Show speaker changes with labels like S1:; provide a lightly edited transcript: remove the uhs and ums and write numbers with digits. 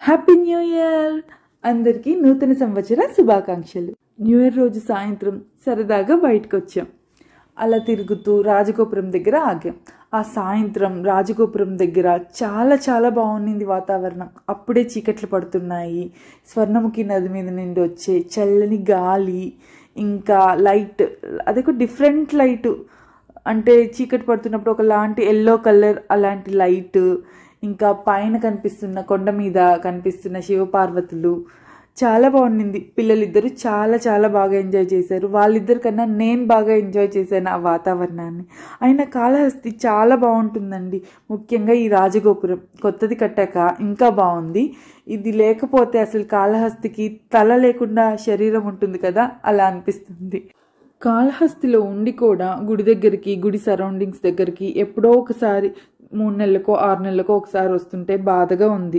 S1: Happy new year! అందరికీ నూతన సంవత్సర శుభాకాంక్షలు. న్యూ ఇయర్ రోజు సాయంత్రం సరదాగా బయటకు వచ్చాం. అలా తిరుగుతూ రాజగోపురం దగ్గర ఆగాం. ఆ సాయంత్రం రాజగోపురం దగ్గర చాలా చాలా బాగుంది వాతావరణం. అప్పుడే చీకట్లు పడుతున్నాయి. స్వర్ణముఖి నది మీద నుండి వచ్చే చల్లని గాలి, ఇంకా లైట్, అదొక డిఫరెంట్ లైట్. అంటే చీకటి పడుతున్నప్పుడు ఒకలాంటి ఎల్లో కలర్ అలాంటి లైట్, ఇంకా పైన కనిపిస్తున్న కొండ మీద కనిపిస్తున్న శివపార్వతులు చాలా బాగుండింది. పిల్లలిద్దరూ చాలా చాలా బాగా ఎంజాయ్ చేశారు. వాళ్ళిద్దరికన్నా నేను బాగా ఎంజాయ్ చేశాను ఆ వాతావరణాన్ని. అయినా కాళహస్తి చాలా బాగుంటుందండి. ముఖ్యంగా ఈ రాజగోపురం కొత్తది కట్టాక ఇంకా బాగుంది. ఇది లేకపోతే అసలు కాళహస్తికి తల లేకుండా శరీరం ఉంటుంది కదా, అలా అనిపిస్తుంది. కాళహస్తిలో ఉండి కూడా గుడి దగ్గరికి, గుడి సరౌండింగ్స్ దగ్గరికి ఎప్పుడో ఒకసారి 3 నెలలకో 6 నెలలకో ఒకసారి వస్తుంటే బాధగా ఉంది.